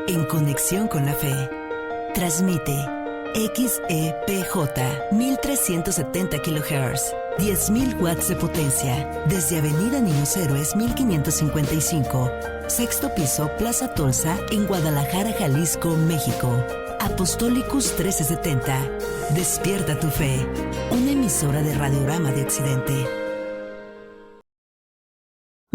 En conexión con la fe. Transmite XEPJ 1370 kHz, 10.000 watts de potencia, desde Avenida Niños Héroes 1555, sexto piso, Plaza Tolsa, en Guadalajara, Jalisco, México. Apostolicus 1370. Despierta tu fe. Una emisora de Radiorama de Occidente.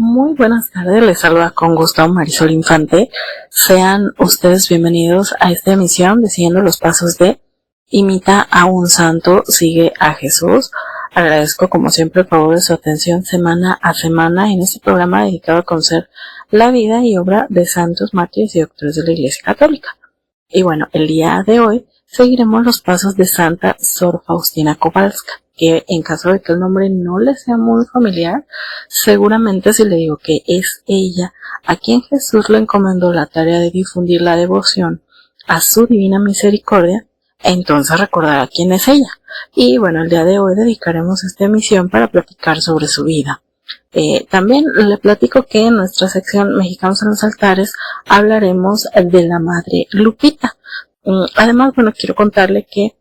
Muy buenas tardes, les saluda con gusto Marisol Infante. Sean ustedes bienvenidos a esta emisión de Siguiendo los Pasos de Imita a un Santo, Sigue a Jesús. Agradezco como siempre el favor de su atención semana a semana en este programa dedicado a conocer la vida y obra de santos, mártires y doctores de la Iglesia Católica. Y bueno, el día de hoy seguiremos los pasos de Santa Sor Faustina Kowalska, que en caso de que el nombre no le sea muy familiar, seguramente si le digo que es ella a quien Jesús le encomendó la tarea de difundir la devoción a su divina misericordia, entonces recordará quién es ella. Y bueno, el día de hoy dedicaremos esta emisión para platicar sobre su vida. También le platico que en nuestra sección Mexicanos en los Altares hablaremos de la Madre Lupita. Además, bueno, quiero contarle que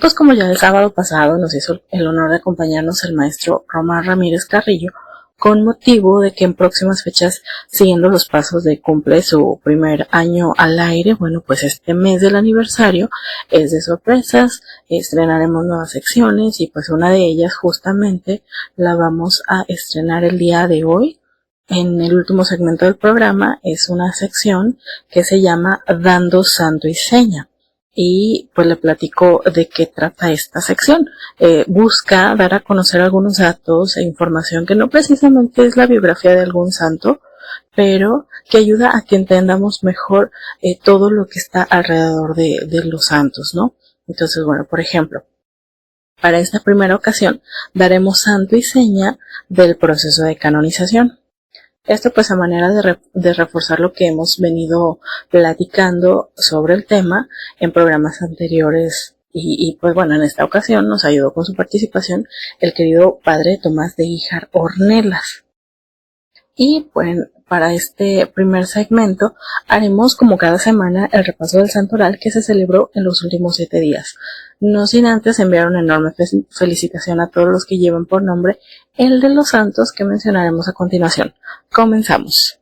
pues como ya el sábado pasado nos hizo el honor de acompañarnos el maestro Román Ramírez Carrillo, con motivo de que en próximas fechas, siguiendo los pasos de cumple su primer año al aire, bueno, pues este mes del aniversario es de sorpresas, estrenaremos nuevas secciones y pues una de ellas justamente la vamos a estrenar el día de hoy. En el último segmento del programa es una sección que se llama Dando Santo y Seña. Y pues le platico de qué trata esta sección. Busca dar a conocer algunos datos e información que no precisamente es la biografía de algún santo, pero que ayuda a que entendamos mejor todo lo que está alrededor de los santos, ¿no? Entonces, bueno, por ejemplo, para esta primera ocasión daremos santo y seña del proceso de canonización. Esto pues a manera de reforzar lo que hemos venido platicando sobre el tema en programas anteriores y pues bueno, en esta ocasión nos ayudó con su participación el querido padre Tomás de Híjar Ornelas. Y pues para este primer segmento haremos como cada semana el repaso del santoral que se celebró en los últimos 7 días. No sin antes enviar una enorme felicitación a todos los que llevan por nombre el de los santos que mencionaremos a continuación. Comenzamos.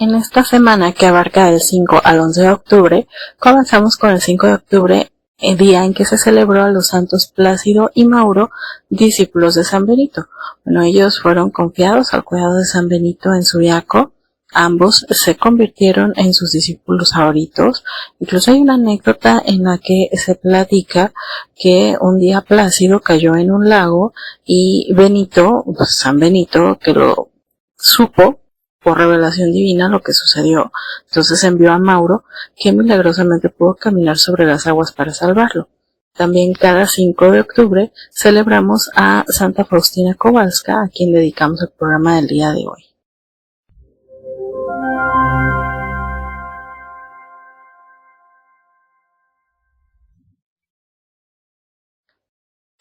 En esta semana que abarca del 5 al 11 de octubre, comenzamos con el 5 de octubre, el día en que se celebró a los santos Plácido y Mauro, discípulos de San Benito. Bueno, ellos fueron confiados al cuidado de San Benito en Subiaco. Ambos se convirtieron en sus discípulos favoritos. Incluso hay una anécdota en la que se platica que un día Plácido cayó en un lago y Benito, pues San Benito, que lo supo por revelación divina lo que sucedió, entonces envió a Mauro, que milagrosamente pudo caminar sobre las aguas para salvarlo. También cada 5 de octubre celebramos a Santa Faustina Kowalska, a quien dedicamos el programa del día de hoy.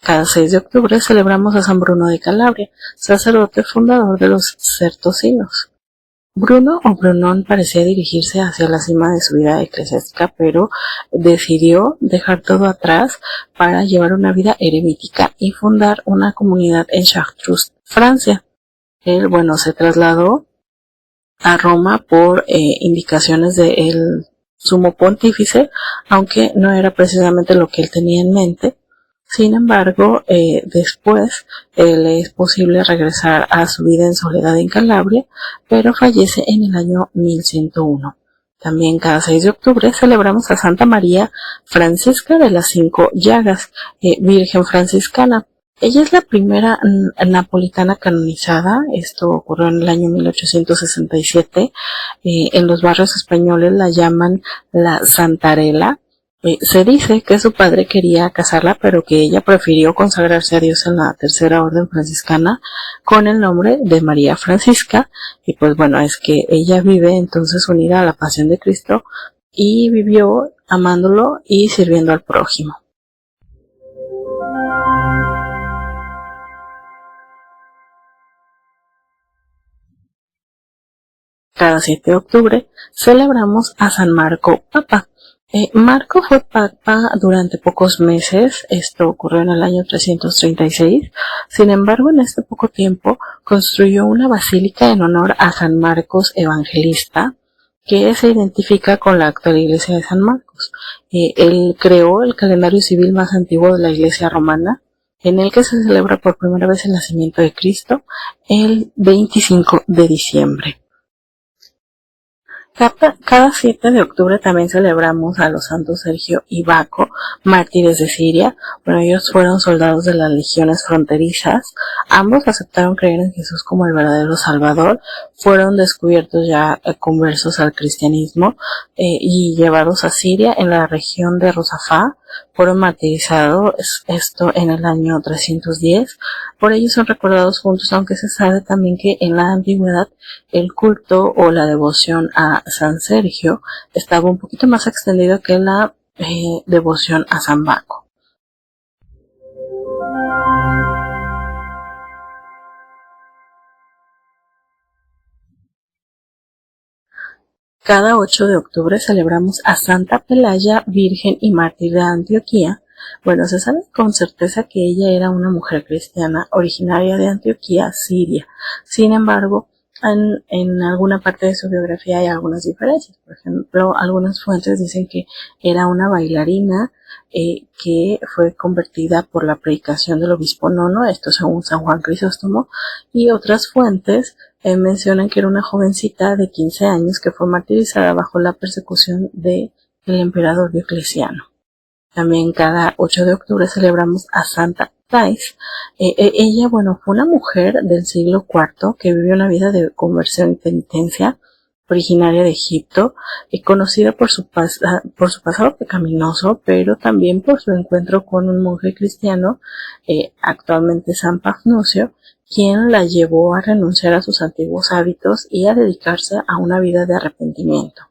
Cada 6 de octubre celebramos a San Bruno de Calabria, sacerdote fundador de los Certosinos. Bruno o Brunón parecía dirigirse hacia la cima de su vida eclesiástica, pero decidió dejar todo atrás para llevar una vida eremítica y fundar una comunidad en Chartreux, Francia. Él, bueno, se trasladó a Roma por indicaciones del sumo pontífice, aunque no era precisamente lo que él tenía en mente. Sin embargo, después le es posible regresar a su vida en soledad en Calabria, pero fallece en el año 1101. También cada 6 de octubre celebramos a Santa María Francisca de las 5 Llagas, Virgen franciscana. Ella es la primera napolitana canonizada. Esto ocurrió en el año 1867. En los barrios españoles la llaman la Santarela. Se dice que su padre quería casarla, pero que ella prefirió consagrarse a Dios en la Tercera Orden Franciscana con el nombre de María Francisca. Y pues bueno, es que ella vive entonces unida a la pasión de Cristo y vivió amándolo y sirviendo al prójimo. Cada 7 de octubre celebramos a San Marco Papa. Marco fue papa durante pocos meses, esto ocurrió en el año 336, sin embargo en este poco tiempo construyó una basílica en honor a San Marcos Evangelista, que se identifica con la actual iglesia de San Marcos. Él creó el calendario civil más antiguo de la iglesia romana, en el que se celebra por primera vez el nacimiento de Cristo el 25 de diciembre. Cada 7 de octubre también celebramos a los santos Sergio y Baco, mártires de Siria. Bueno, ellos fueron soldados de las legiones fronterizas. Ambos aceptaron creer en Jesús como el verdadero Salvador. Fueron descubiertos ya conversos al cristianismo y llevados a Siria en la región de Rosafá. Fueron martirizados, esto en el año 310. Por ello son recordados juntos, aunque se sabe también que en la antigüedad el culto o la devoción a San Sergio estaba un poquito más extendido que la devoción a San Baco. Cada 8 de octubre celebramos a Santa Pelaya, Virgen y Mártir de Antioquía. Bueno, se sabe con certeza que ella era una mujer cristiana originaria de Antioquía, Siria. Sin embargo, en alguna parte de su biografía hay algunas diferencias. Por ejemplo, algunas fuentes dicen que era una bailarina que fue convertida por la predicación del obispo Nono, esto según San Juan Crisóstomo, y otras fuentes mencionan que era una jovencita de 15 años que fue martirizada bajo la persecución del emperador Diocleciano. También cada 8 de octubre celebramos a Santa Thais. Ella, fue una mujer del siglo IV que vivió una vida de conversión y penitencia, originaria de Egipto, y conocida por su pasado pecaminoso, pero también por su encuentro con un monje cristiano, actualmente San Pafnucio, quien la llevó a renunciar a sus antiguos hábitos y a dedicarse a una vida de arrepentimiento.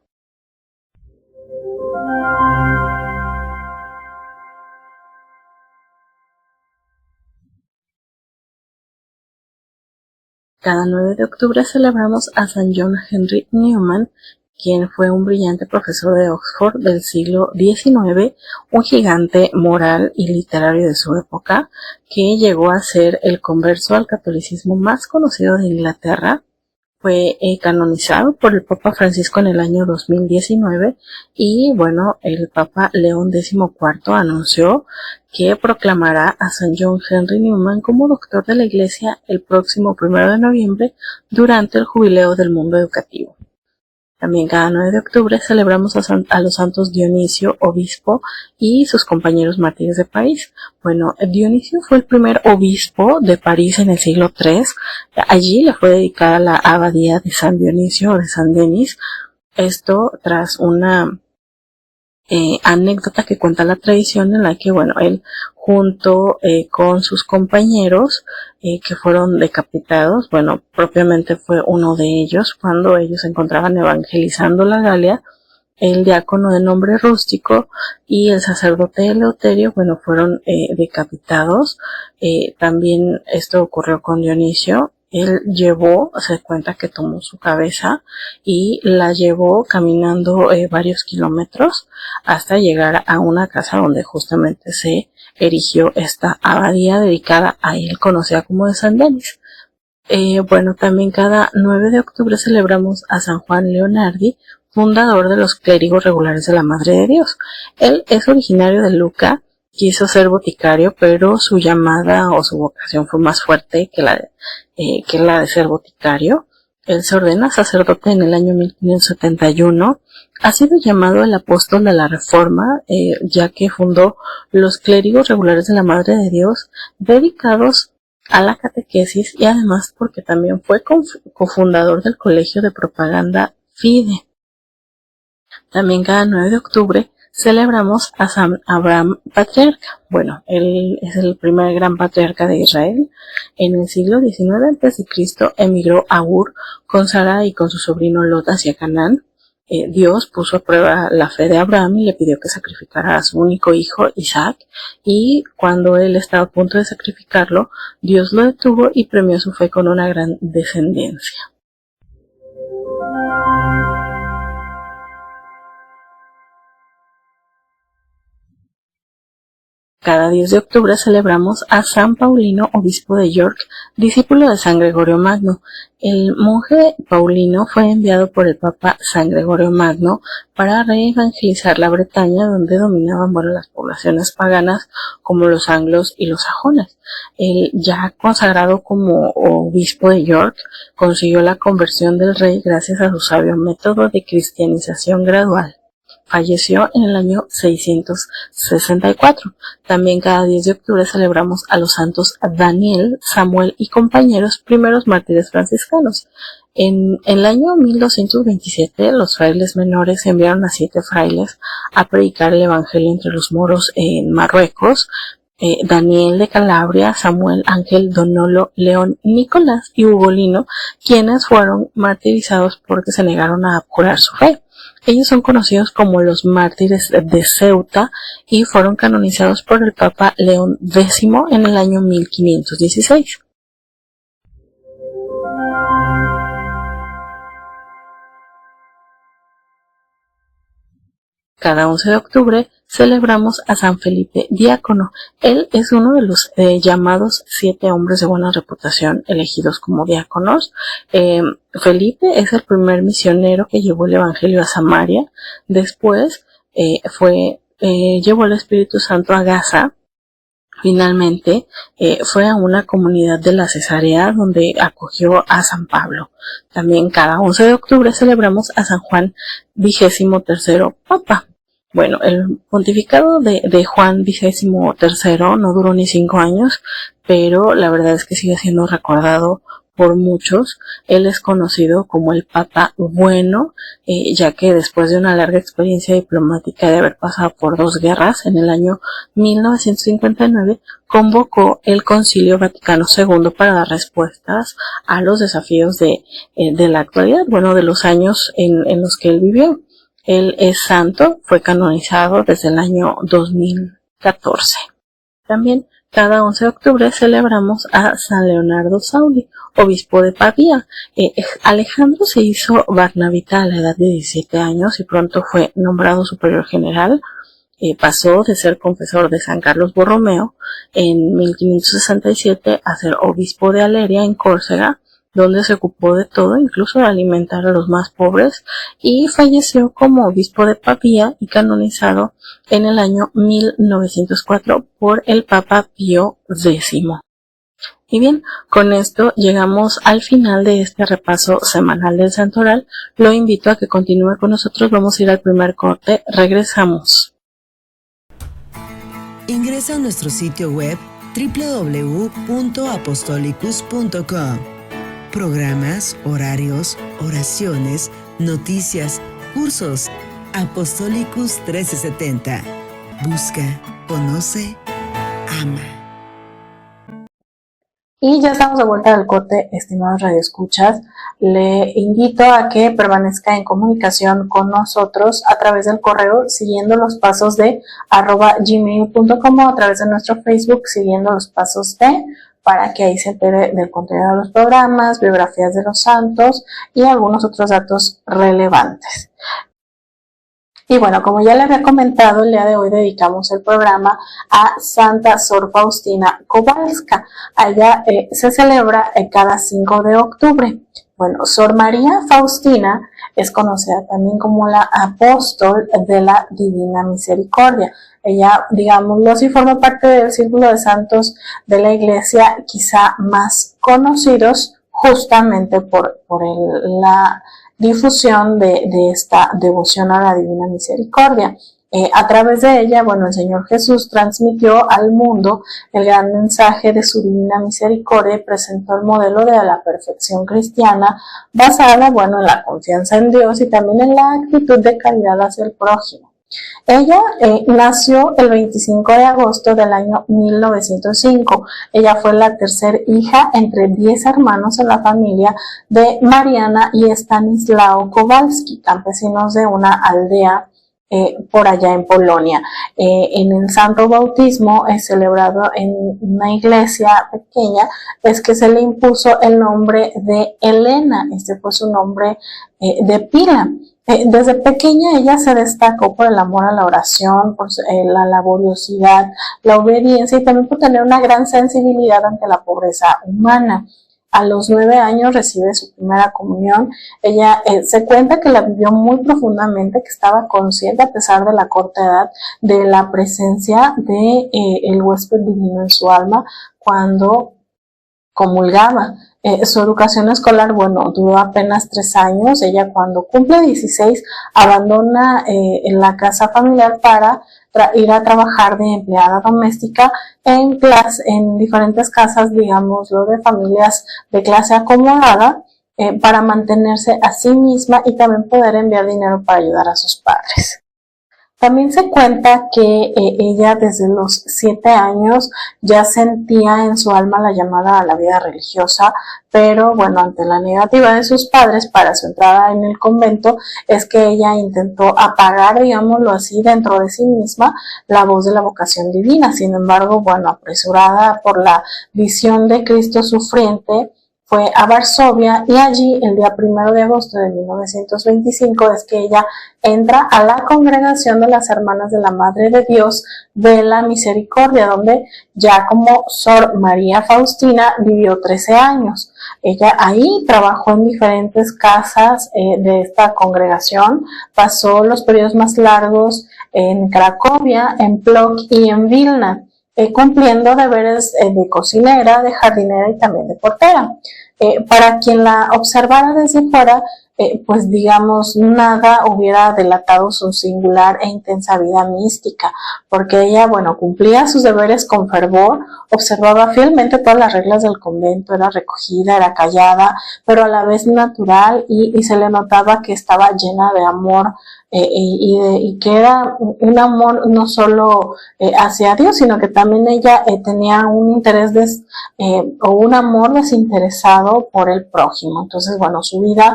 Cada 9 de octubre celebramos a San John Henry Newman, quien fue un brillante profesor de Oxford del siglo XIX, un gigante moral y literario de su época, que llegó a ser el converso al catolicismo más conocido de Inglaterra. Fue canonizado por el Papa Francisco en el año 2019 y el Papa León XIV anunció que proclamará a San John Henry Newman como doctor de la Iglesia el próximo 1 de noviembre durante el jubileo del mundo educativo. También cada 9 de octubre celebramos a los santos Dionisio, obispo, y sus compañeros mártires de París. Dionisio fue el primer obispo de París en el siglo III. Allí le fue dedicada la abadía de San Dionisio o de San Denis. Esto tras una anécdota que cuenta la tradición en la que, él junto con sus compañeros que fueron decapitados, propiamente fue uno de ellos cuando ellos se encontraban evangelizando la Galia, el diácono de nombre Rústico y el sacerdote Eleuterio, fueron decapitados. También esto ocurrió con Dionisio. Él se cuenta que tomó su cabeza y la llevó caminando varios kilómetros hasta llegar a una casa donde justamente se erigió esta abadía dedicada a él, conocida como de San Denis. También cada 9 de octubre celebramos a San Juan Leonardi, fundador de los clérigos regulares de la Madre de Dios. Él es originario de Lucca, quiso ser boticario, pero su llamada o su vocación fue más fuerte que la de ser boticario. Él se ordena sacerdote en el año 1571. Ha sido llamado el apóstol de la Reforma, ya que fundó los clérigos regulares de la Madre de Dios, dedicados a la catequesis, y además porque también fue cofundador del Colegio de Propaganda Fide. También cada 9 de octubre celebramos a San Abraham Patriarca. Él es el primer gran patriarca de Israel. En el siglo XIX a.C. emigró a Ur con Sara y con su sobrino Lot hacia Canaán. Dios puso a prueba la fe de Abraham y le pidió que sacrificara a su único hijo, Isaac, y cuando él estaba a punto de sacrificarlo, Dios lo detuvo y premió su fe con una gran descendencia. Cada 10 de octubre celebramos a San Paulino, obispo de York, discípulo de San Gregorio Magno. El monje Paulino fue enviado por el Papa San Gregorio Magno para reevangelizar la Bretaña, donde dominaban las poblaciones paganas como los anglos y los sajones. Él, ya consagrado como obispo de York, consiguió la conversión del rey gracias a su sabio método de cristianización gradual. Falleció en el año 664. También cada 10 de octubre celebramos a los santos Daniel, Samuel y compañeros, primeros mártires franciscanos. En el año 1227, los frailes menores enviaron a 7 frailes a predicar el evangelio entre los moros en Marruecos. Daniel de Calabria, Samuel, Ángel, Donolo, León, Nicolás y Ugolino, quienes fueron martirizados porque se negaron a abjurar su fe. Ellos son conocidos como los mártires de Ceuta y fueron canonizados por el Papa León X en el año 1516. Cada 11 de octubre celebramos a San Felipe Diácono. Él es uno de los llamados 7 hombres de buena reputación elegidos como diáconos. Felipe es el primer misionero que llevó el evangelio a Samaria. Después llevó el Espíritu Santo a Gaza. Finalmente fue a una comunidad de la Cesarea donde acogió a San Pablo. También cada 11 de octubre celebramos a San Juan XXIII Papa. Bueno, el pontificado de Juan XXIII no duró ni 5 años, pero la verdad es que sigue siendo recordado por muchos. Él es conocido como el Papa Bueno, ya que después de una larga experiencia diplomática de haber pasado por 2 guerras, en el año 1959 convocó el Concilio Vaticano II para dar respuestas a los desafíos de la actualidad, de los años en los que él vivió. Él es santo, fue canonizado desde el año 2014. También cada 11 de octubre celebramos a San Leonardo Sauli, obispo de Pavía. Alejandro se hizo barnabita a la edad de 17 años y pronto fue nombrado superior general. Pasó de ser confesor de San Carlos Borromeo en 1567 a ser obispo de Aleria en Córcega, donde se ocupó de todo, incluso de alimentar a los más pobres, y falleció como obispo de Pavía y canonizado en el año 1904 por el Papa Pío X. Y bien, con esto llegamos al final de este repaso semanal del Santoral. Lo invito a que continúe con nosotros. Vamos a ir al primer corte. Regresamos. Ingresa a nuestro sitio web www.apostolicus.com. Programas, horarios, oraciones, noticias, cursos. Apostolicus 1370. Busca, conoce, ama. Y ya estamos de vuelta del corte, estimados radioescuchas. Le invito a que permanezca en comunicación con nosotros a través del correo, siguiendo los pasos de @gmail.com, o a través de nuestro Facebook, siguiendo los pasos de, para que ahí se entere del contenido de los programas, biografías de los santos y algunos otros datos relevantes. Y bueno, como ya le había comentado, el día de hoy dedicamos el programa a Santa Sor Faustina Kowalska. Ella se celebra cada 5 de octubre. Bueno, Sor María Faustina es conocida también como la apóstol de la Divina Misericordia. Ella, digámoslo así, forma parte del círculo de santos de la Iglesia quizá más conocidos, justamente por la difusión de esta devoción a la Divina Misericordia. A través de ella, el Señor Jesús transmitió al mundo el gran mensaje de su Divina Misericordia y presentó el modelo de la perfección cristiana basada, en la confianza en Dios y también en la actitud de caridad hacia el prójimo. Ella nació el 25 de agosto del año 1905. Ella fue la tercera hija entre 10 hermanos en la familia de Mariana y Stanislao Kowalski, campesinos de una aldea por allá en Polonia. En el santo bautismo celebrado en una iglesia pequeña es que se le impuso el nombre de Elena. Este fue su nombre de pila. Desde pequeña ella se destacó por el amor a la oración, por la laboriosidad, la obediencia y también por tener una gran sensibilidad ante la pobreza humana. A los 9 años recibe su primera comunión. Ella se cuenta que la vivió muy profundamente, que estaba consciente a pesar de la corta edad de la presencia de el huésped divino en su alma cuando comulgaba. Su educación escolar, bueno, duró apenas 3 años. Ella cuando cumple 16 abandona la casa familiar para ir a trabajar de empleada doméstica en diferentes casas, digámoslo, de familias de clase acomodada, para mantenerse a sí misma y también poder enviar dinero para ayudar a sus padres. También se cuenta que ella desde los 7 años ya sentía en su alma la llamada a la vida religiosa, pero bueno, ante la negativa de sus padres para su entrada en el convento, es que ella intentó apagar, digámoslo así, dentro de sí misma la voz de la vocación divina. Sin embargo, bueno, apresurada por la visión de Cristo sufriente, fue a Varsovia y allí el día 1 de agosto de 1925 es que ella entra a la congregación de las Hermanas de la Madre de Dios de la Misericordia, donde ya como Sor María Faustina vivió 13 años. Ella ahí trabajó en diferentes casas de esta congregación, pasó los periodos más largos en Cracovia, en Plock y en Vilna, cumpliendo deberes de cocinera, de jardinera y también de portera. Para quien la observara desde fuera, pues digamos, nada hubiera delatado su singular e intensa vida mística, porque ella, bueno, cumplía sus deberes con fervor, observaba fielmente todas las reglas del convento, era recogida, era callada, pero a la vez natural y se le notaba que estaba llena de amor, y que era un amor no solo hacia Dios, sino que también ella tenía un interés o un amor desinteresado por el prójimo. Entonces, bueno, su vida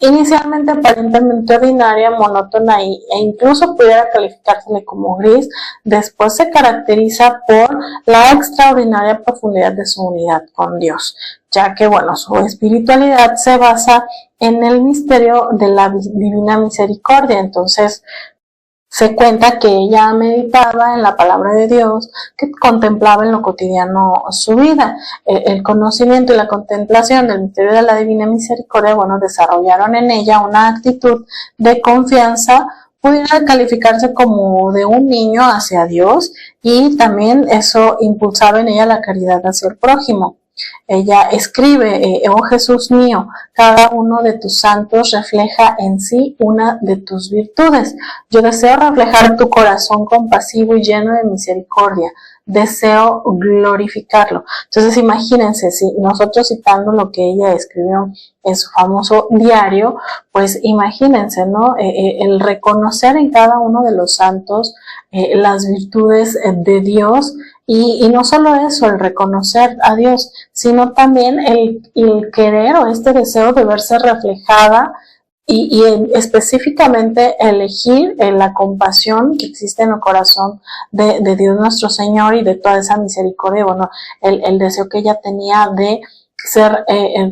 inicialmente aparentemente ordinaria, monótona e incluso pudiera calificársele como gris, después se caracteriza por la extraordinaria profundidad de su unidad con Dios, ya que, bueno, su espiritualidad se basa en el misterio de la divina misericordia. Entonces, se cuenta que ella meditaba en la palabra de Dios, que contemplaba en lo cotidiano su vida. El conocimiento y la contemplación del misterio de la divina misericordia, bueno, desarrollaron en ella una actitud de confianza, pudiera calificarse como de un niño hacia Dios, y también eso impulsaba en ella la caridad hacia el prójimo. Ella escribe, oh Jesús mío, cada uno de tus santos refleja en sí una de tus virtudes. Yo deseo reflejar tu corazón compasivo y lleno de misericordia. Deseo glorificarlo. Entonces imagínense, si nosotros citando lo que ella escribió en su famoso diario, pues imagínense, ¿no? El reconocer en cada uno de los santos las virtudes de Dios, y no solo eso, el reconocer a Dios, sino también el querer o este deseo de verse reflejada y específicamente elegir la compasión que existe en el corazón de Dios nuestro Señor y de toda esa misericordia. Bueno, el deseo que ella tenía de ser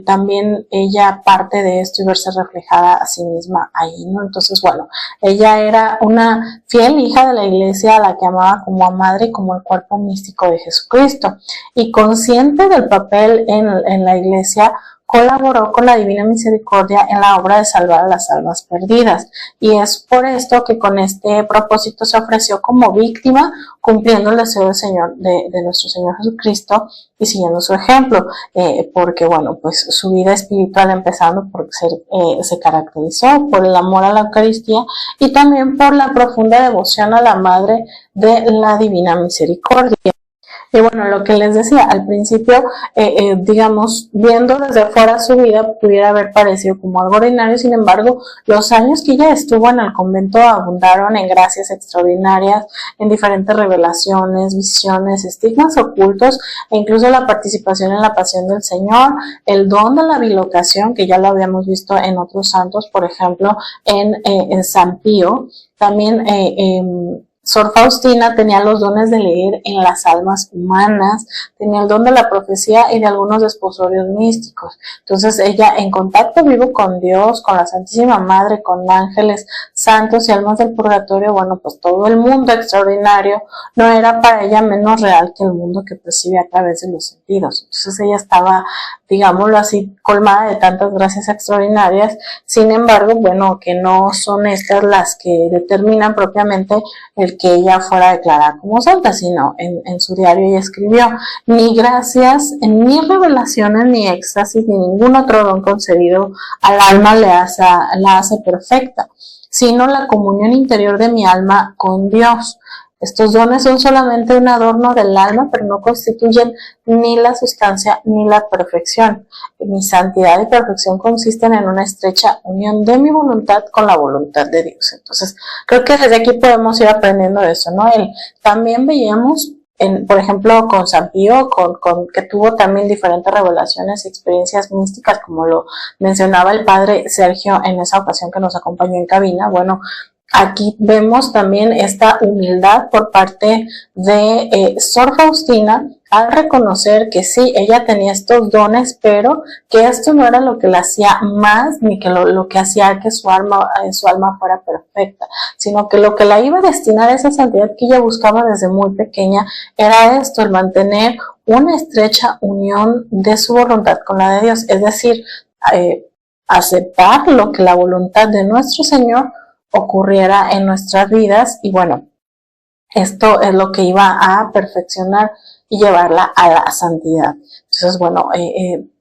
también ella parte de esto y verse reflejada a sí misma ahí, ¿no? Entonces, bueno, ella era una fiel hija de la Iglesia a la que amaba como a madre, como el cuerpo místico de Jesucristo, y consciente del papel en la Iglesia, colaboró con la Divina Misericordia en la obra de salvar a las almas perdidas, y es por esto que con este propósito se ofreció como víctima, cumpliendo el deseo del Señor, de nuestro Señor Jesucristo y siguiendo su ejemplo, porque bueno, pues su vida espiritual, empezando por se caracterizó por el amor a la Eucaristía y también por la profunda devoción a la Madre de la Divina Misericordia. Y bueno, lo que les decía al principio, digamos, viendo desde fuera su vida, pudiera haber parecido como algo ordinario. Sin embargo, los años que ella estuvo en el convento abundaron en gracias extraordinarias, en diferentes revelaciones, visiones, estigmas ocultos, e incluso la participación en la pasión del Señor, el don de la bilocación, que ya lo habíamos visto en otros santos, por ejemplo, en San Pío. También Sor Faustina tenía los dones de leer en las almas humanas, tenía el don de la profecía y de algunos desposorios místicos. Entonces ella, en contacto vivo con Dios, con la Santísima Madre, con ángeles, santos y almas del purgatorio, bueno, pues todo el mundo extraordinario no era para ella menos real que el mundo que percibe a través de los sentidos. Entonces ella estaba, digámoslo así, colmada de tantas gracias extraordinarias. Sin embargo, bueno, que no son estas las que determinan propiamente el que ella fuera declarada como santa, sino en su diario ella escribió: ni gracias, ni revelaciones, ni éxtasis, ni ningún otro don concedido al alma la hace perfecta, sino la comunión interior de mi alma con Dios. Estos dones son solamente un adorno del alma, pero no constituyen ni la sustancia ni la perfección. Mi santidad y perfección consisten en una estrecha unión de mi voluntad con la voluntad de Dios. Entonces, creo que desde aquí podemos ir aprendiendo eso, ¿no? También veíamos, por ejemplo, con San Pío, que tuvo también diferentes revelaciones y experiencias místicas, como lo mencionaba el padre Sergio en esa ocasión que nos acompañó en cabina. Bueno, aquí vemos también esta humildad por parte de Sor Faustina al reconocer que sí, ella tenía estos dones, pero que esto no era lo que la hacía más, ni que lo que hacía que su alma fuera perfecta, sino que lo que la iba a destinar a esa santidad que ella buscaba desde muy pequeña era esto, el mantener una estrecha unión de su voluntad con la de Dios, es decir, aceptar lo que la voluntad de nuestro Señor ocurriera en nuestras vidas. Y bueno, esto es lo que iba a perfeccionar y llevarla a la santidad. Entonces, bueno,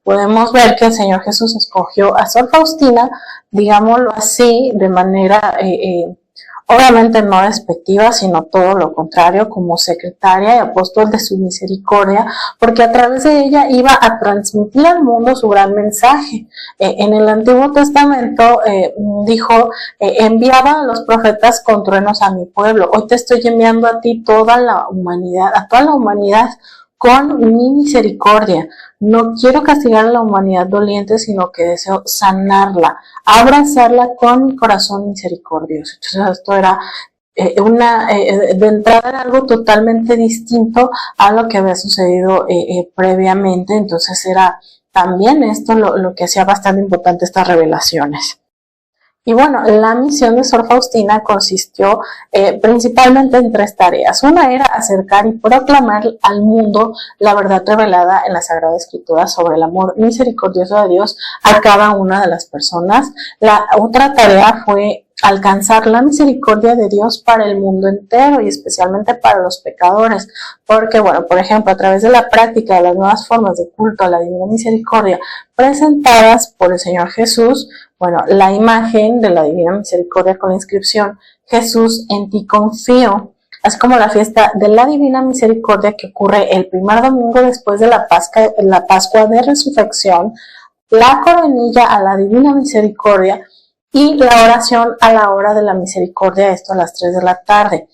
podemos ver que el Señor Jesús escogió a Sor Faustina, digámoslo así, de manera obviamente no despectiva, sino todo lo contrario, como secretaria y apóstol de su misericordia, porque a través de ella iba a transmitir al mundo su gran mensaje. En el Antiguo Testamento dijo, enviaba a los profetas con truenos a mi pueblo. Hoy te estoy enviando a ti toda la humanidad con mi misericordia. No quiero castigar a la humanidad doliente, sino que deseo sanarla, abrazarla con mi corazón misericordioso. Entonces esto era de entrada era algo totalmente distinto a lo que había sucedido previamente. Entonces era también esto lo que hacía bastante importante estas revelaciones. Y bueno, la misión de Sor Faustina consistió principalmente en 3 tareas. Una era acercar y proclamar al mundo la verdad revelada en la Sagrada Escritura sobre el amor misericordioso de Dios a cada una de las personas. La otra tarea fue alcanzar la misericordia de Dios para el mundo entero y especialmente para los pecadores, porque bueno, por ejemplo, a través de la práctica de las nuevas formas de culto a la Divina Misericordia presentadas por el Señor Jesús, bueno, la imagen de la Divina Misericordia con la inscripción Jesús, en ti confío, así como la fiesta de la Divina Misericordia que ocurre el primer domingo después de la Pascua de Resurrección, la coronilla a la Divina Misericordia y la oración a la hora de la misericordia, esto a las 3 de la tarde.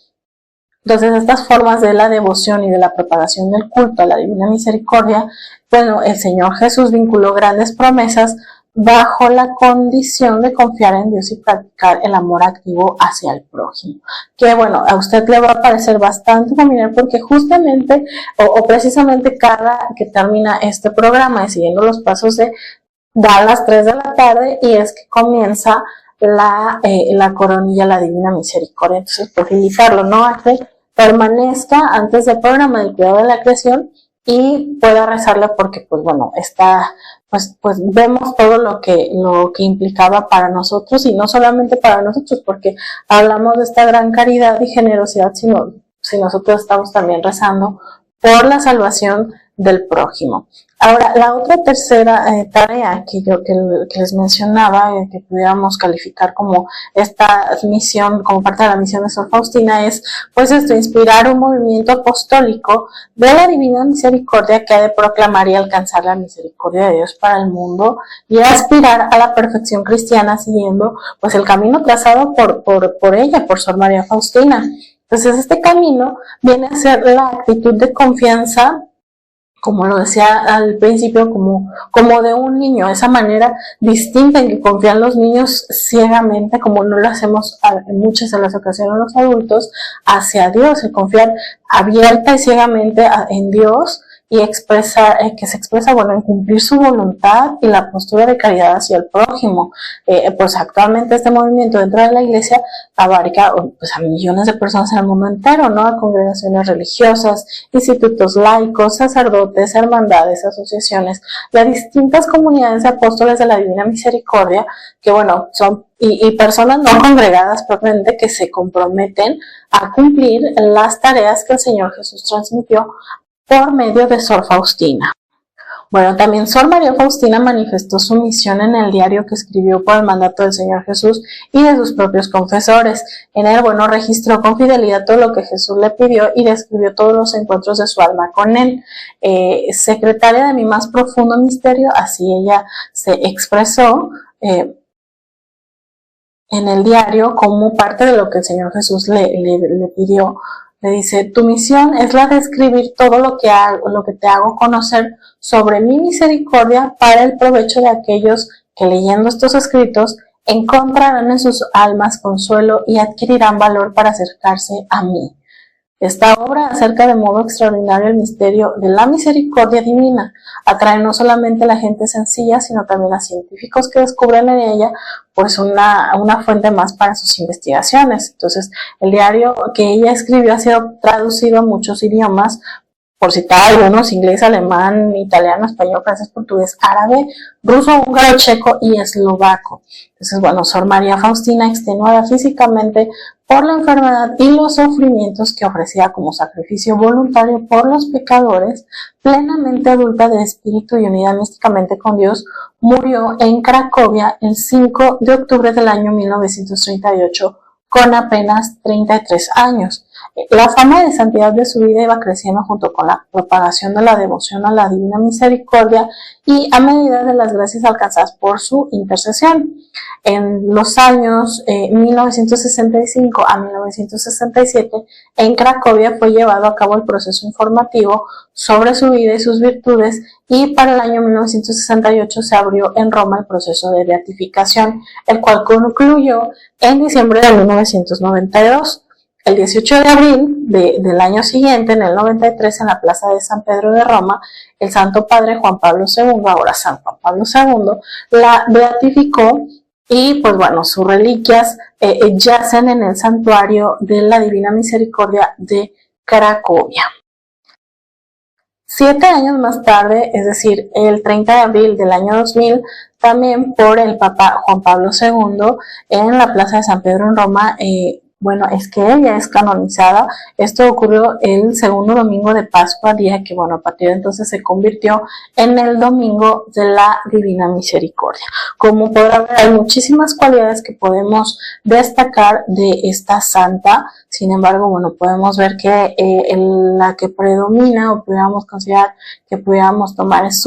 Entonces, estas formas de la devoción y de la propagación del culto a la Divina Misericordia, bueno, el Señor Jesús vinculó grandes promesas bajo la condición de confiar en Dios y practicar el amor activo hacia el prójimo. Que bueno, a usted le va a parecer bastante familiar porque justamente o precisamente cada que termina este programa y siguiendo los pasos da a las 3 de la tarde y es que comienza la coronilla, la Divina Misericordia. Entonces, por invitarlo, ¿no? A que permanezca antes del programa del cuidado de la creación y pueda rezarle porque, pues bueno, pues vemos todo lo que implicaba para nosotros y no solamente para nosotros, porque hablamos de esta gran caridad y generosidad, sino si nosotros estamos también rezando por la salvación del prójimo. Ahora, la otra tercera tarea que les mencionaba, que pudiéramos calificar como esta misión, como parte de la misión de Sor Faustina, es pues esto, inspirar un movimiento apostólico de la Divina Misericordia que ha de proclamar y alcanzar la misericordia de Dios para el mundo y aspirar a la perfección cristiana siguiendo pues el camino trazado por ella, por Sor María Faustina. Entonces este camino viene a ser la actitud de confianza como lo decía al principio, como de un niño, esa manera distinta en que confían los niños ciegamente, como no lo hacemos en muchas de las ocasiones los adultos, hacia Dios, el confiar abierta y ciegamente en Dios, y que se expresa, bueno, en cumplir su voluntad y la postura de caridad hacia el prójimo. Pues actualmente este movimiento dentro de la iglesia abarca pues a millones de personas en el mundo entero, ¿no? A congregaciones religiosas, institutos laicos, sacerdotes, hermandades, asociaciones y a distintas comunidades de apóstoles de la Divina Misericordia, que bueno, son y personas no congregadas propiamente que se comprometen a cumplir las tareas que el Señor Jesús transmitió por medio de Sor Faustina. Bueno, también Sor María Faustina manifestó su misión en el diario que escribió por el mandato del Señor Jesús y de sus propios confesores. En él, bueno, registró con fidelidad todo lo que Jesús le pidió y describió todos los encuentros de su alma con él. Secretaria de mi más profundo misterio, así ella se expresó en el diario como parte de lo que el Señor Jesús le pidió. Le dice, tu misión es la de escribir todo lo que te hago conocer sobre mi misericordia para el provecho de aquellos que leyendo estos escritos encontrarán en sus almas consuelo y adquirirán valor para acercarse a mí. Esta obra acerca de modo extraordinario el misterio de la misericordia divina. Atrae no solamente a la gente sencilla, sino también a científicos que descubren en ella pues una fuente más para sus investigaciones. Entonces, el diario que ella escribió ha sido traducido a muchos idiomas, por citar algunos: inglés, alemán, italiano, español, francés, portugués, árabe, ruso, húngaro, checo y eslovaco. Entonces, bueno, Sor María Faustina, extenuada físicamente por la enfermedad y los sufrimientos que ofrecía como sacrificio voluntario por los pecadores, plenamente adulta de espíritu y unida místicamente con Dios, murió en Cracovia el 5 de octubre del año 1938 con apenas 33 años. La fama de santidad de su vida iba creciendo junto con la propagación de la devoción a la Divina Misericordia y a medida de las gracias alcanzadas por su intercesión. En los años 1965 a 1967, en Cracovia fue llevado a cabo el proceso informativo sobre su vida y sus virtudes, y para el año 1968 se abrió en Roma el proceso de beatificación, el cual concluyó en diciembre de 1992. El 18 de abril del año siguiente, en el 93, en la plaza de San Pedro de Roma, el Santo Padre Juan Pablo II, ahora San Juan Pablo II, la beatificó y pues bueno, sus reliquias yacen en el santuario de la Divina Misericordia de Cracovia. 7 años más tarde, es decir, el 30 de abril del año 2000, también por el Papa Juan Pablo II, en la plaza de San Pedro en Roma, bueno, es que ella es canonizada. Esto ocurrió el segundo domingo de Pascua, día que, bueno, a partir de entonces se convirtió en el domingo de la Divina Misericordia. Como podrán ver, hay muchísimas cualidades que podemos destacar de esta santa. Sin embargo, bueno, podemos ver que la que predomina o pudiéramos considerar que pudiéramos tomar es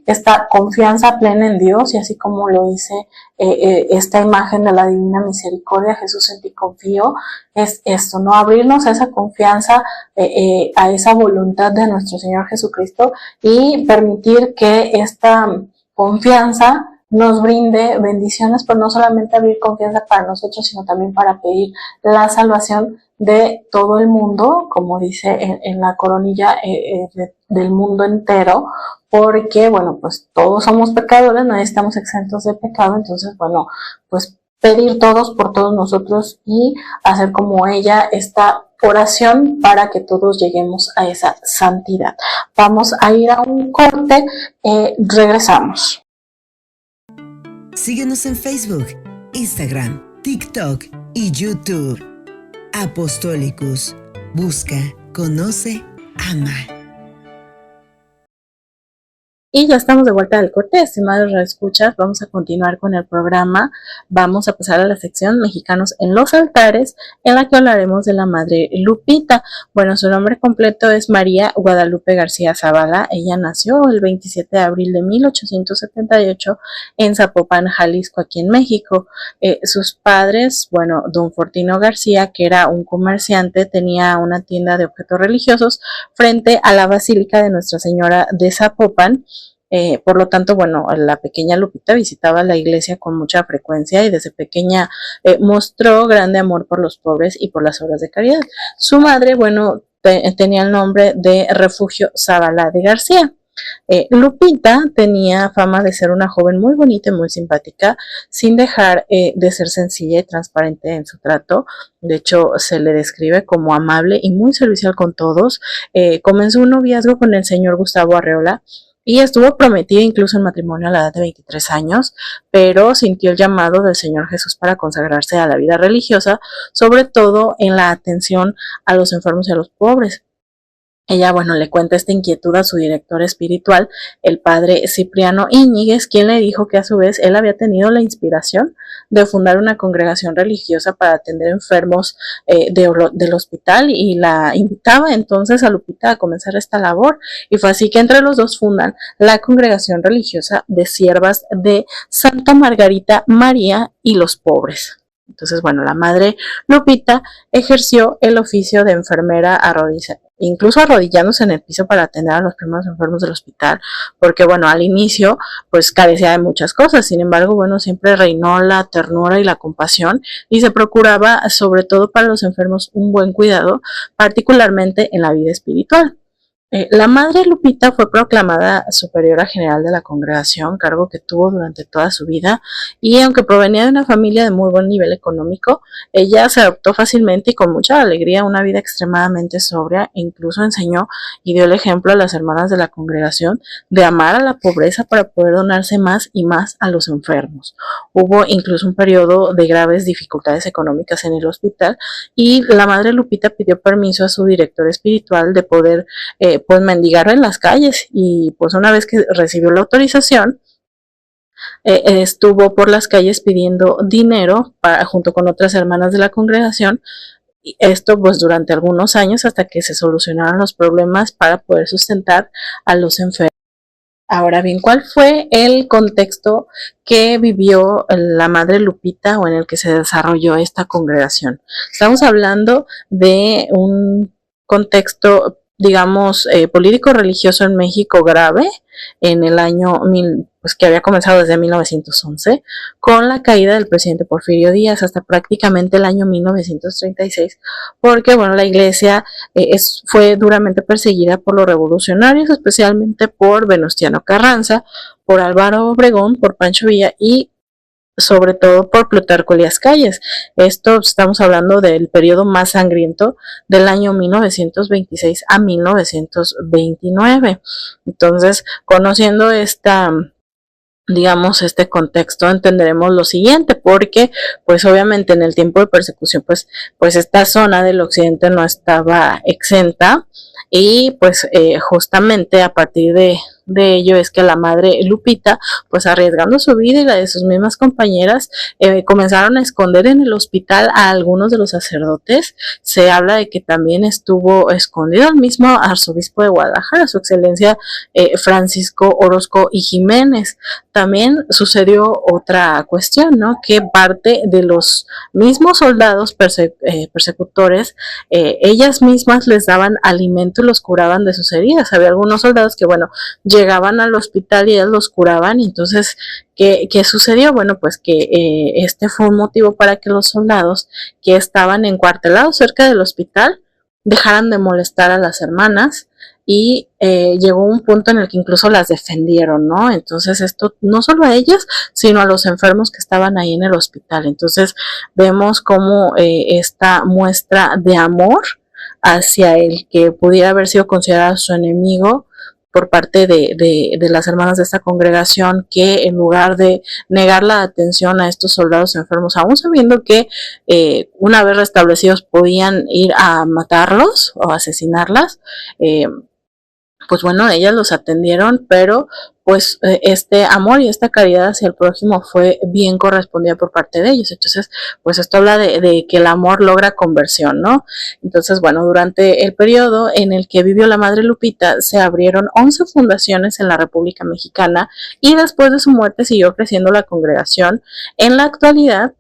esta confianza plena en Dios, y así como lo dice esta imagen de la Divina Misericordia, Jesús en ti confío, es esto, ¿no? Abrirnos a esa confianza, a esa voluntad de nuestro Señor Jesucristo, y permitir que esta confianza nos brinde bendiciones, pero no solamente abrir confianza para nosotros, sino también para pedir la salvación de todo el mundo, como dice en la coronilla, del mundo entero, porque, bueno, pues todos somos pecadores, nadie estamos exentos de pecado. Entonces, bueno, pues pedir todos por todos nosotros y hacer como ella esta oración para que todos lleguemos a esa santidad. Vamos a ir a un corte, regresamos. Síguenos en Facebook, Instagram, TikTok y YouTube. Apostolicus. Busca, conoce, ama. Y ya estamos de vuelta del corte, estimados reescuchas. Vamos a continuar con el programa. Vamos a pasar a la sección Mexicanos en los altares, en la que hablaremos de la madre Lupita. Bueno, su nombre completo es María Guadalupe García Zavala. Ella nació el 27 de abril de 1878 en Zapopan, Jalisco, aquí en México. Sus padres, bueno, don Fortino García, que era un comerciante, tenía una tienda de objetos religiosos frente a la Basílica de Nuestra Señora de Zapopan. Por lo tanto, bueno, la pequeña Lupita visitaba la iglesia con mucha frecuencia y desde pequeña mostró grande amor por los pobres y por las obras de caridad. Su madre, bueno, tenía el nombre de Refugio Zavala de García. Lupita tenía fama de ser una joven muy bonita y muy simpática, sin dejar de ser sencilla y transparente en su trato. De hecho, se le describe como amable y muy servicial con todos. Comenzó un noviazgo con el señor Gustavo Arreola y estuvo prometida incluso en matrimonio a la edad de 23 años, pero sintió el llamado del Señor Jesús para consagrarse a la vida religiosa, sobre todo en la atención a los enfermos y a los pobres. Ella, bueno, le cuenta esta inquietud a su director espiritual, el padre Cipriano Íñiguez, quien le dijo que a su vez él había tenido la inspiración de fundar una congregación religiosa para atender enfermos del hospital, y la invitaba entonces a Lupita a comenzar esta labor, y fue así que entre los dos fundan la congregación religiosa de Siervas de Santa Margarita María y los Pobres. Entonces, bueno, la madre Lupita ejerció el oficio de enfermera incluso arrodillándose en el piso para atender a los primeros enfermos del hospital, porque bueno, al inicio pues carecía de muchas cosas. Sin embargo, bueno, siempre reinó la ternura y la compasión, y se procuraba sobre todo para los enfermos un buen cuidado, particularmente en la vida espiritual. La madre Lupita fue proclamada superiora general de la congregación, cargo que tuvo durante toda su vida, y aunque provenía de una familia de muy buen nivel económico, ella se adaptó fácilmente y con mucha alegría a una vida extremadamente sobria, e incluso enseñó y dio el ejemplo a las hermanas de la congregación de amar a la pobreza para poder donarse más y más a los enfermos. Hubo incluso un periodo de graves dificultades económicas en el hospital, y la madre Lupita pidió permiso a su director espiritual de poder pues mendigar en las calles, y pues una vez que recibió la autorización, estuvo por las calles pidiendo dinero junto con otras hermanas de la congregación, y esto pues durante algunos años hasta que se solucionaron los problemas para poder sustentar a los enfermos. Ahora bien, ¿cuál fue el contexto que vivió la madre Lupita o en el que se desarrolló esta congregación? Estamos hablando de un contexto, digamos, político-religioso en México grave en el año pues que había comenzado desde 1911, con la caída del presidente Porfirio Díaz hasta prácticamente el año 1936, porque bueno, la iglesia fue duramente perseguida por los revolucionarios, especialmente por Venustiano Carranza, por Álvaro Obregón, por Pancho Villa y sobre todo por Plutarco Elías Calles. Esto estamos hablando del periodo más sangriento del año 1926 a 1929. Entonces, conociendo digamos, este contexto, entenderemos lo siguiente, porque pues obviamente en el tiempo de persecución pues esta zona del occidente no estaba exenta, y pues justamente a partir de ello es que la madre Lupita, pues arriesgando su vida y la de sus mismas compañeras, comenzaron a esconder en el hospital a algunos de los sacerdotes. Se habla de que también estuvo escondido el mismo arzobispo de Guadalajara, su excelencia Francisco Orozco y Jiménez. También sucedió otra cuestión, ¿no? Que parte de los mismos soldados persecutores, ellas mismas les daban alimento y los curaban de sus heridas. Había algunos soldados que, bueno, llegaban al hospital y ellas los curaban. Y entonces, ¿qué sucedió? Bueno, pues que este fue un motivo para que los soldados que estaban encuartelados cerca del hospital dejaran de molestar a las hermanas, y llegó un punto en el que incluso las defendieron, ¿no? Entonces esto no solo a ellas, sino a los enfermos que estaban ahí en el hospital. Entonces vemos cómo esta muestra de amor hacia el que pudiera haber sido considerado su enemigo por parte de las hermanas de esta congregación, que en lugar de negar la atención a estos soldados enfermos, aún sabiendo que una vez restablecidos podían ir a matarlos o asesinarlas, pues bueno, ellas los atendieron, pero pues este amor y esta caridad hacia el prójimo fue bien correspondida por parte de ellos. Entonces, pues esto habla de que el amor logra conversión, ¿no? Entonces, bueno, durante el periodo en el que vivió la Madre Lupita, se abrieron 11 fundaciones en la República Mexicana y después de su muerte siguió creciendo la congregación. En la actualidad,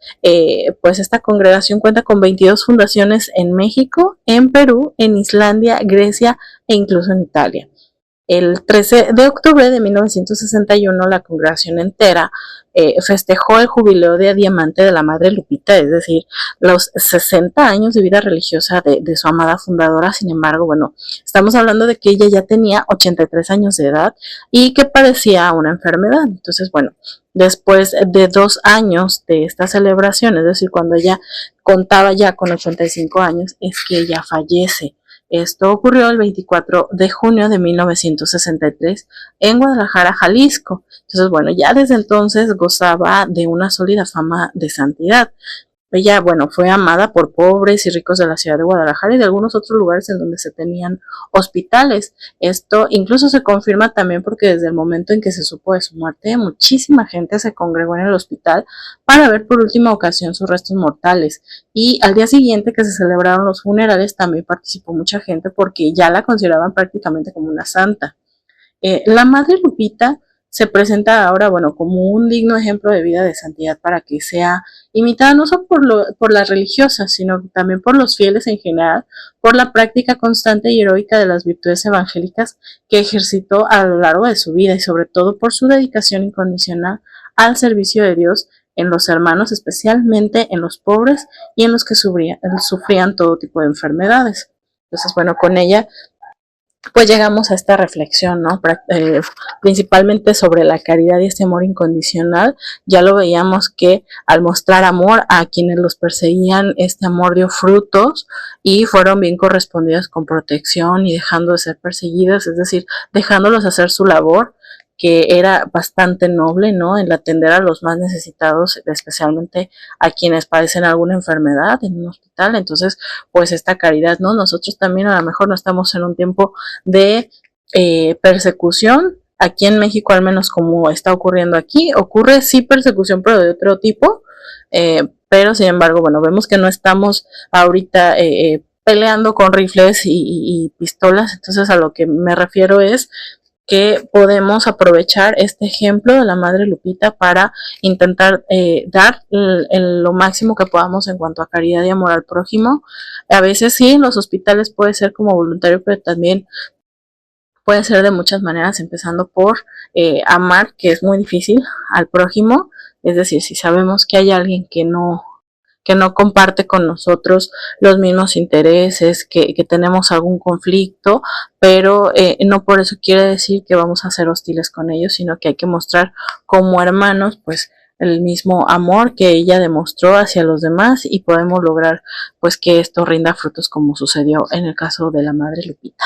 pues esta congregación cuenta con 22 fundaciones en México, en Perú, en Islandia, Grecia e incluso en Italia. El 13 de octubre de 1961, la congregación entera festejó el jubileo de diamante de la Madre Lupita, es decir, los 60 años de vida religiosa de su amada fundadora. Sin embargo, bueno, estamos hablando de que ella ya tenía 83 años de edad y que padecía una enfermedad. Entonces, bueno, después de 2 años de esta celebración, es decir, cuando ella contaba ya con 85 años, es que ella fallece. Esto ocurrió el 24 de junio de 1963 en Guadalajara, Jalisco. Entonces, bueno, ya desde entonces gozaba de una sólida fama de santidad. Ella, bueno, fue amada por pobres y ricos de la ciudad de Guadalajara y de algunos otros lugares en donde se tenían hospitales. Esto incluso se confirma también porque desde el momento en que se supo de su muerte, muchísima gente se congregó en el hospital para ver por última ocasión sus restos mortales. Y al día siguiente que se celebraron los funerales también participó mucha gente porque ya la consideraban prácticamente como una santa. La Madre Lupita se presenta ahora, bueno, como un digno ejemplo de vida de santidad para que sea imitada no solo por las religiosas, sino también por los fieles en general, por la práctica constante y heroica de las virtudes evangélicas que ejercitó a lo largo de su vida y sobre todo por su dedicación incondicional al servicio de Dios en los hermanos, especialmente en los pobres y en los que sufrían todo tipo de enfermedades. Entonces, bueno, con ella pues llegamos a esta reflexión, ¿no? Principalmente sobre la caridad y este amor incondicional. Ya lo veíamos que al mostrar amor a quienes los perseguían, este amor dio frutos y fueron bien correspondidos con protección y dejando de ser perseguidos, es decir, dejándolos hacer su labor, que era bastante noble, ¿no? El atender a los más necesitados, especialmente a quienes padecen alguna enfermedad en un hospital. Entonces, pues esta caridad, ¿no? Nosotros también a lo mejor no estamos en un tiempo de persecución. Aquí en México, al menos como está ocurriendo aquí, ocurre sí persecución, pero de otro tipo. Pero sin embargo, bueno, vemos que no estamos ahorita peleando con rifles y pistolas. Entonces, a lo que me refiero es que podemos aprovechar este ejemplo de la Madre Lupita para intentar dar lo máximo que podamos en cuanto a caridad y amor al prójimo. A veces sí, en los hospitales puede ser como voluntario, pero también puede ser de muchas maneras, empezando por amar, que es muy difícil, al prójimo. Es decir, si sabemos que hay alguien que no comparte con nosotros los mismos intereses, que tenemos algún conflicto, pero no por eso quiere decir que vamos a ser hostiles con ellos, sino que hay que mostrar como hermanos, pues, el mismo amor que ella demostró hacia los demás y podemos lograr, pues, que esto rinda frutos como sucedió en el caso de la Madre Lupita.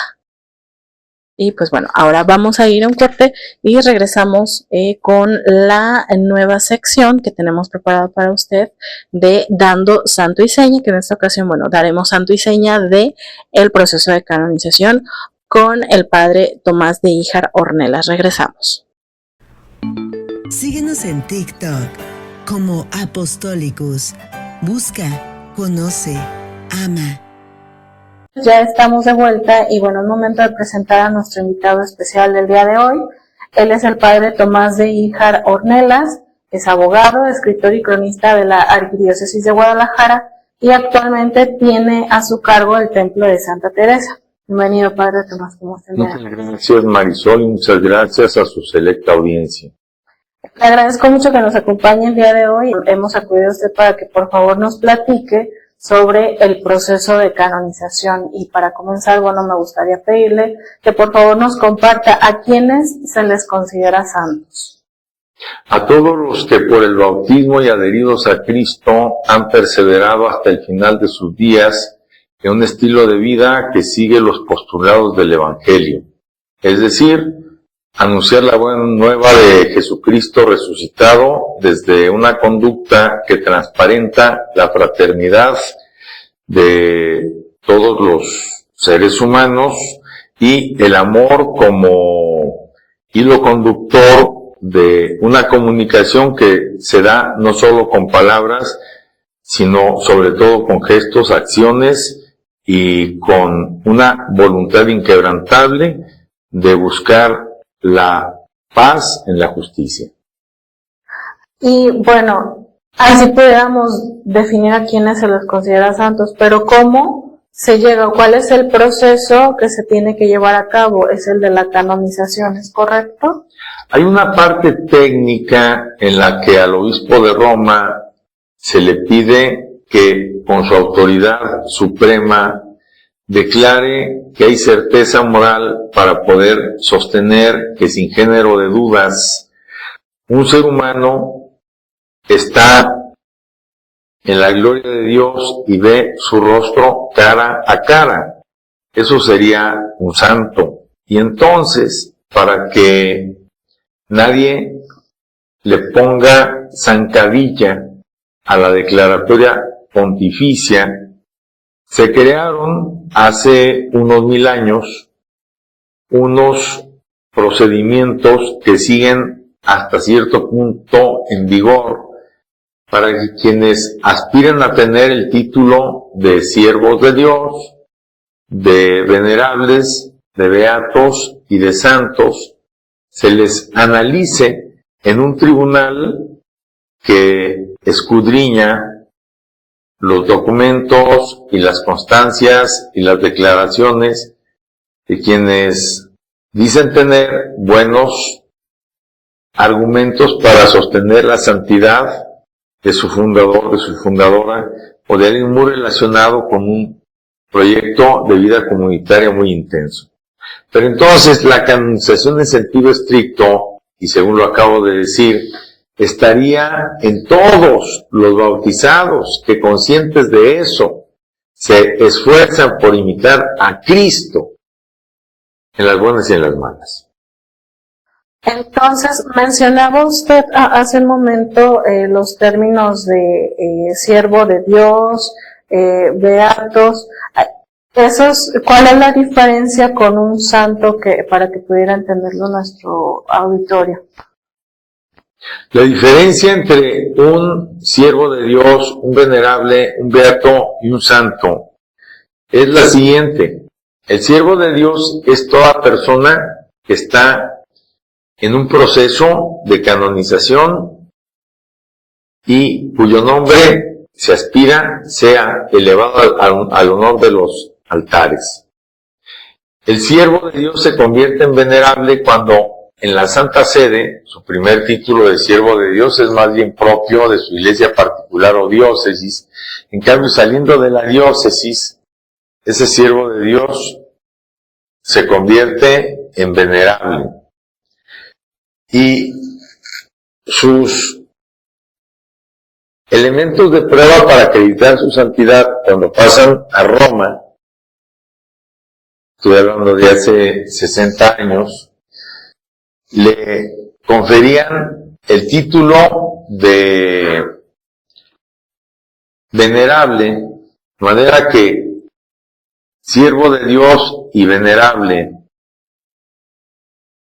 Y pues bueno, ahora vamos a ir a un corte y regresamos con la nueva sección que tenemos preparada para usted de Dando Santo y Seña, que en esta ocasión, bueno, daremos santo y seña de el proceso de canonización con el padre Tomás de Híjar Ornelas. Regresamos. Síguenos en TikTok como Apostolicus. Busca, conoce, ama. Ya estamos de vuelta y bueno, es momento de presentar a nuestro invitado especial del día de hoy. Él es el padre Tomás de Híjar Ornelas, es abogado, escritor y cronista de la Arquidiócesis de Guadalajara y actualmente tiene a su cargo el Templo de Santa Teresa. Bienvenido, padre Tomás, ¿cómo está el día? Muchas gracias, Marisol, y muchas gracias a su selecta audiencia. Le agradezco mucho que nos acompañe el día de hoy. Hemos acudido a usted para que por favor nos platique sobre el proceso de canonización. Y para comenzar, bueno, me gustaría pedirle que por favor nos comparta a quienes se les considera santos. A todos los que por el bautismo y adheridos a Cristo han perseverado hasta el final de sus días en un estilo de vida que sigue los postulados del Evangelio, es decir, anunciar la buena nueva de Jesucristo resucitado desde una conducta que transparenta la fraternidad de todos los seres humanos y el amor como hilo conductor de una comunicación que se da no solo con palabras, sino sobre todo con gestos, acciones y con una voluntad inquebrantable de buscar la paz en la justicia. Y bueno, así pudiéramos definir a quiénes se los considera santos, pero ¿cómo se llega? ¿Cuál es el proceso que se tiene que llevar a cabo? Es el de la canonización, ¿es correcto? Hay una parte técnica en la que al obispo de Roma se le pide que con su autoridad suprema declare que hay certeza moral para poder sostener que sin género de dudas un ser humano está en la gloria de Dios y ve su rostro cara a cara. Eso sería un santo. Y entonces, para que nadie le ponga zancadilla a la declaratoria pontificia, se crearon hace unos 1000 años unos procedimientos que siguen hasta cierto punto en vigor para que quienes aspiren a tener el título de siervos de Dios, de venerables, de beatos y de santos, se les analice en un tribunal que escudriña los documentos y las constancias y las declaraciones de quienes dicen tener buenos argumentos para sostener la santidad de su fundador, de su fundadora, o de alguien muy relacionado con un proyecto de vida comunitaria muy intenso. Pero entonces la canonización en sentido estricto, y según lo acabo de decir, estaría en todos los bautizados que, conscientes de eso, se esfuerzan por imitar a Cristo en las buenas y en las malas. Entonces, mencionaba usted hace un momento los términos de siervo de Dios, beatos. ¿Cuál es la diferencia con un santo para que pudiera entenderlo nuestro auditorio? La diferencia entre un siervo de Dios, un venerable, un beato y un santo es la siguiente. El siervo de Dios es toda persona que está en un proceso de canonización y cuyo nombre se aspira sea elevado al honor de los altares. El siervo de Dios se convierte en venerable cuando en la Santa Sede, su primer título de siervo de Dios es más bien propio de su iglesia particular o diócesis. En cambio, saliendo de la diócesis, ese siervo de Dios se convierte en venerable. Y sus elementos de prueba para acreditar su santidad cuando pasan a Roma, estoy hablando de hace 60 años, le conferían el título de venerable, de manera que siervo de Dios y venerable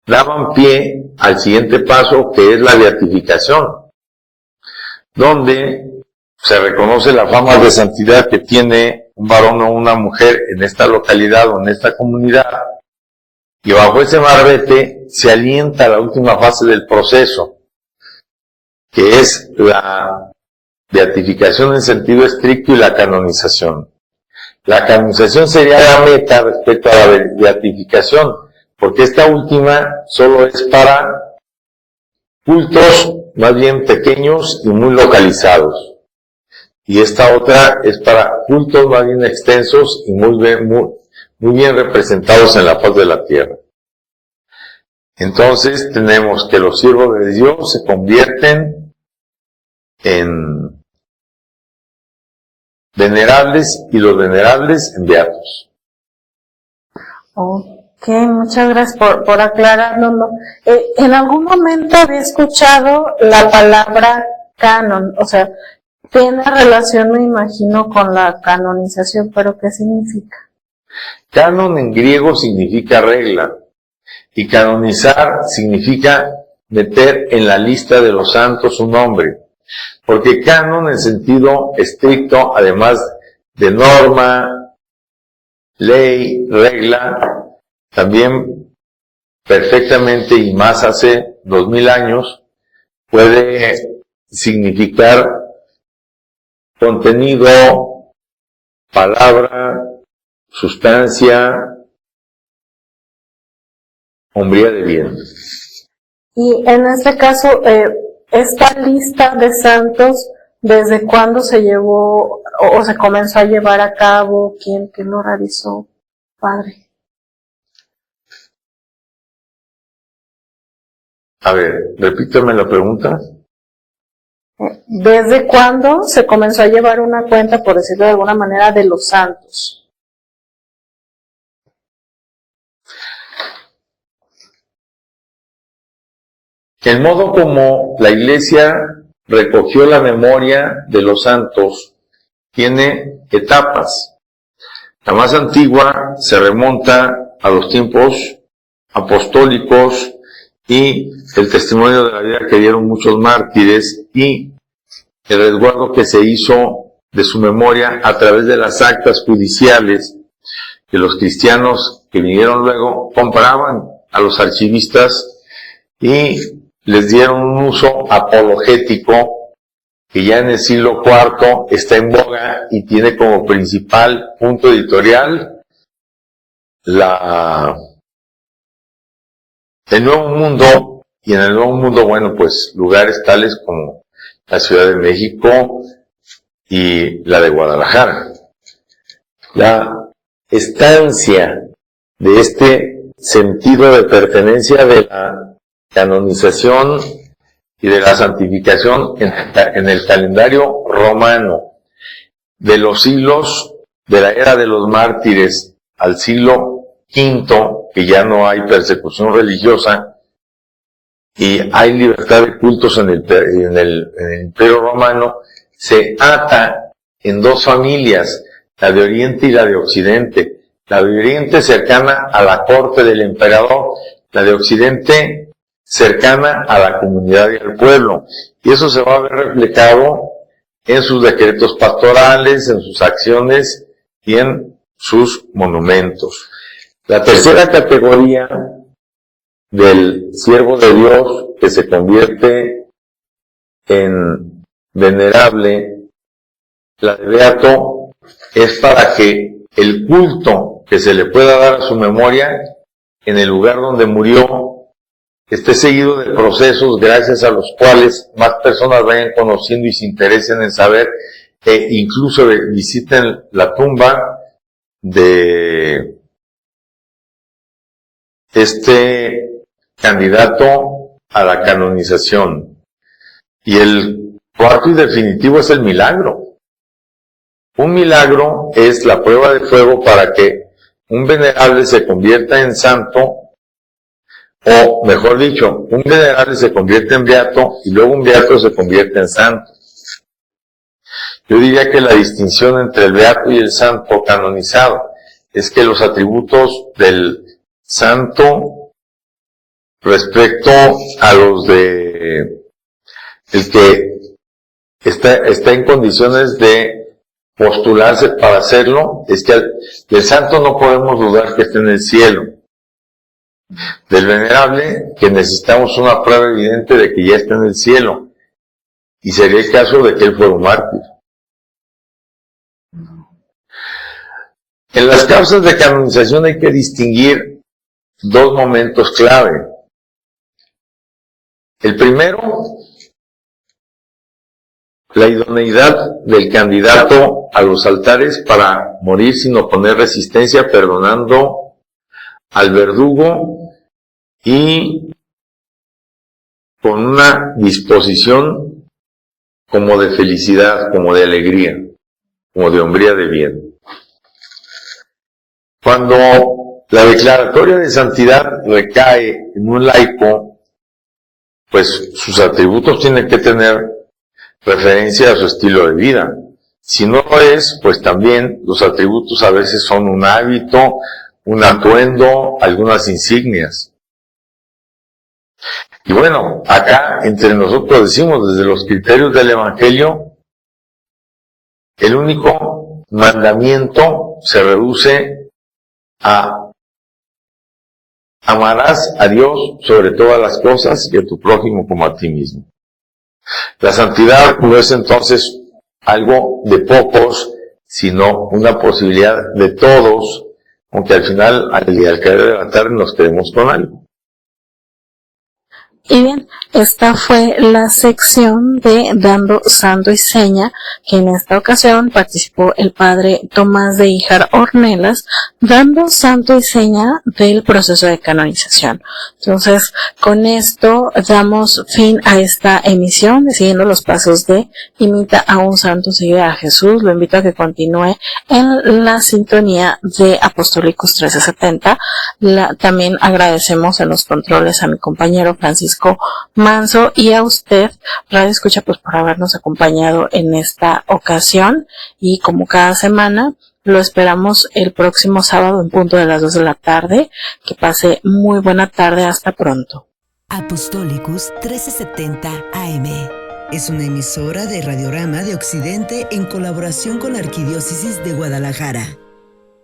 daban pie al siguiente paso, que es la beatificación, donde se reconoce la fama de santidad que tiene un varón o una mujer en esta localidad o en esta comunidad, y bajo ese marbete se alienta la última fase del proceso, que es la beatificación en sentido estricto y la canonización. La canonización sería la meta respecto a la beatificación, porque esta última solo es para cultos más bien pequeños y muy localizados. Y esta otra es para cultos más bien extensos y muy bien representados en la faz de la tierra. Entonces tenemos que los siervos de Dios se convierten en venerables y los venerables en beatos. Ok, muchas gracias por aclarárnoslo. En algún momento había escuchado la palabra canon, o sea, tiene relación, me imagino, con la canonización, pero ¿qué significa? Canon en griego significa regla, y canonizar significa meter en la lista de los santos un nombre, porque canon en sentido estricto, además de norma, ley, regla, también perfectamente y más hace 2000 años, puede significar contenido, palabra, sustancia, hombría de bien. Y en este caso, esta lista de santos, ¿desde cuándo se llevó o se comenzó a llevar a cabo? ¿Quién lo realizó, padre? A ver, repíteme la pregunta. ¿Desde cuándo se comenzó a llevar una cuenta, por decirlo de alguna manera, de los santos? El modo como la Iglesia recogió la memoria de los santos tiene etapas. La más antigua se remonta a los tiempos apostólicos y el testimonio de la vida que dieron muchos mártires y el resguardo que se hizo de su memoria a través de las actas judiciales que los cristianos que vinieron luego compraban a los archivistas y les dieron un uso apologético que ya en el siglo IV está en boga y tiene como principal punto editorial el Nuevo Mundo, y en el Nuevo Mundo, bueno, pues lugares tales como la Ciudad de México y la de Guadalajara. La estancia de este sentido de pertenencia de la canonización y de la santificación en el calendario romano de los siglos de la era de los mártires al siglo V, que ya no hay persecución religiosa y hay libertad de cultos en el Imperio Romano, se ata en dos familias, la de Oriente y la de Occidente. La de Oriente cercana a la corte del emperador, la de Occidente cercana a la comunidad y al pueblo. Y eso se va a ver reflejado en sus decretos pastorales, en sus acciones y en sus monumentos. La tercera categoría del siervo de Dios que se convierte en venerable, la de beato, es para que el culto que se le pueda dar a su memoria en el lugar donde murió esté seguido de procesos gracias a los cuales más personas vayan conociendo y se interesen en saber e incluso visiten la tumba de este candidato a la canonización. Y el cuarto y definitivo es el milagro. Un milagro es la prueba de fuego para que un venerable se convierta en santo, o mejor dicho, un venerable se convierte en beato y luego un beato se convierte en santo. Yo diría que la distinción entre el beato y el santo canonizado es que los atributos del santo respecto a los de el que está en condiciones de postularse para hacerlo, es que del santo no podemos dudar que esté en el cielo. Del venerable, que necesitamos una prueba evidente de que ya está en el cielo, y sería el caso de que él fuera un mártir. En las causas de canonización hay que distinguir dos momentos clave. El primero, la idoneidad del candidato a los altares para morir sin oponer resistencia, perdonando al verdugo y con una disposición como de felicidad, como de alegría, como de hombría de bien. Cuando la declaratoria de santidad recae en un laico, pues sus atributos tienen que tener referencia a su estilo de vida. Si no lo es, pues también los atributos a veces son un hábito, un atuendo, algunas insignias. Y bueno, acá entre nosotros decimos, desde los criterios del Evangelio, el único mandamiento se reduce a: amarás a Dios sobre todas las cosas y a tu prójimo como a ti mismo. La santidad no es entonces algo de pocos, sino una posibilidad de todos, aunque al final, al caer de la tarde, nos quedemos con algo. Y bien, esta fue la sección de Dando Santo y Seña, que en esta ocasión participó el padre Tomás de Híjar Ornelas, dando santo y seña del proceso de canonización. Entonces, con esto damos fin a esta emisión, siguiendo los pasos de Imita a un santo, sigue a Jesús. Lo invito a que continúe en la sintonía de Apostólicos 1370. También agradecemos en los controles a mi compañero Francisco Manso y a usted, Radio Escucha, pues por habernos acompañado en esta ocasión, y como cada semana lo esperamos el próximo sábado en punto de las 2 de la tarde. Que pase muy buena tarde, hasta pronto. Apostólicos 1370 AM es una emisora de Radiorama de Occidente en colaboración con la Arquidiócesis de Guadalajara.